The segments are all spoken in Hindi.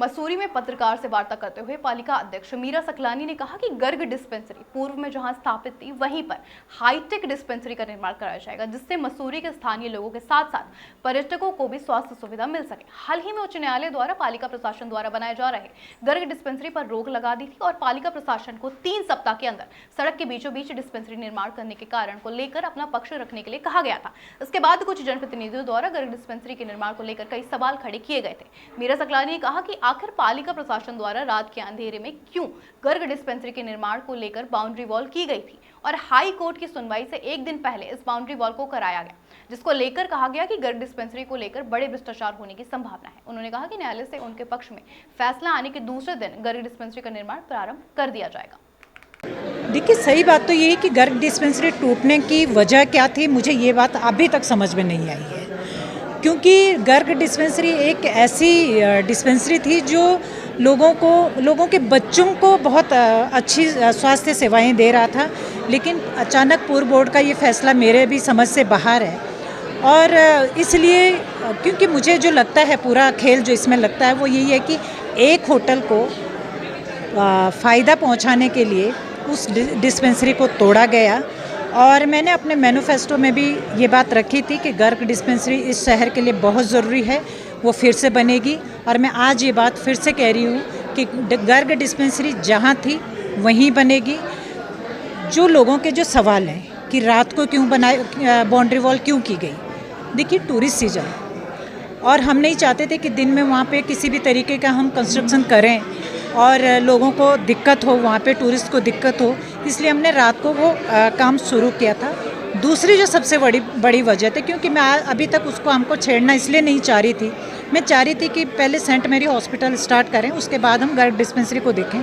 मसूरी में पत्रकार से वार्ता करते हुए पालिका अध्यक्ष मीरा सकलानी ने कहा कि गर्ग डिस्पेंसरी पूर्व में जहां स्थापित थी वहीं पर हाईटेक डिस्पेंसरी का निर्माण कराया जाएगा, जिससे मसूरी के स्थानीय लोगों के साथ साथ पर्यटकों को भी स्वास्थ्य सुविधा मिल सके। हाल ही में उच्च न्यायालय द्वारा पालिका प्रशासन द्वारा बनाए जा रहे गर्ग डिस्पेंसरी पर रोक लगा दी थी और पालिका प्रशासन को 3 सप्ताह के अंदर सड़क के बीचों बीच डिस्पेंसरी निर्माण करने के कारण को लेकर अपना पक्ष रखने के लिए कहा गया था। इसके बाद कुछ जनप्रतिनिधियों द्वारा गर्ग डिस्पेंसरी के निर्माण को लेकर कई सवाल खड़े किए गए थे। मीरा सकलानी ने कहा कि आखिर पालिका प्रशासन द्वारा रात के अंधेरे में क्यों गर्ग डिस्पेंसरी के निर्माण को लेकर बाउंड्री वॉल की गई थी और हाई कोर्ट की सुनवाई से एक दिन पहले इस बाउंड्री वॉल को कराया गया, जिसको लेकर कहा गया कि गर्ग डिस्पेंसरी को लेकर बड़े भ्रष्टाचार होने की संभावना है। उन्होंने कहा कि न्यायालय से उनके पक्ष में फैसला आने के दूसरे दिन गर्ग डिस्पेंसरी का निर्माण प्रारंभ कर दिया जाएगा। देखिए, सही बात तो ये है कि गर्ग डिस्पेंसरी टूटने की वजह क्या थी, मुझे ये बात अभी तक समझ में नहीं आई है, क्योंकि गर्ग डिस्पेंसरी एक ऐसी डिस्पेंसरी थी जो लोगों के बच्चों को बहुत अच्छी स्वास्थ्य सेवाएं दे रहा था। लेकिन अचानक पूर्व बोर्ड का ये फैसला मेरे भी समझ से बाहर है और इसलिए क्योंकि मुझे जो लगता है, पूरा खेल जो इसमें लगता है वो यही है कि एक होटल को फ़ायदा पहुंचाने के लिए उस डिस्पेंसरी को तोड़ा गया। और मैंने अपने मैनिफेस्टो में भी ये बात रखी थी कि गर्ग डिस्पेंसरी इस शहर के लिए बहुत ज़रूरी है, वो फिर से बनेगी। और मैं आज ये बात फिर से कह रही हूँ कि गर्ग डिस्पेंसरी जहाँ थी वहीं बनेगी। जो लोगों के जो सवाल हैं कि रात को क्यों बनाए, बाउंड्री वॉल क्यों की गई, देखिए टूरिस्ट सीजन और हम नहीं चाहते थे कि दिन में वहाँ पे किसी भी तरीके का हम कंस्ट्रक्शन करें और लोगों को दिक्कत हो, वहाँ पे टूरिस्ट को दिक्कत हो, इसलिए हमने रात को वो काम शुरू किया था। दूसरी जो सबसे बड़ी वजह थी, क्योंकि मैं अभी तक उसको हमको छेड़ना इसलिए नहीं चाह रही थी, मैं चाह रही थी कि पहले सेंट मैरी हॉस्पिटल स्टार्ट करें, उसके बाद हम गर्ग डिस्पेंसरी को देखें।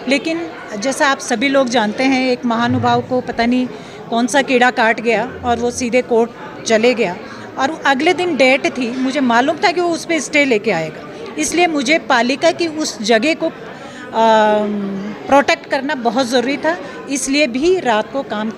लेकिन जैसा आप सभी लोग जानते हैं, एक महानुभाव को पता नहीं कौन सा कीड़ा काट गया और वो सीधे कोर्ट चले गया और अगले दिन डेट थी, मुझे मालूम था कि वो उस पर स्टे लेके आएगा, इसलिए मुझे पालिका की उस जगह को प्रोटेक्ट करना बहुत ज़रूरी था, इसलिए भी रात को काम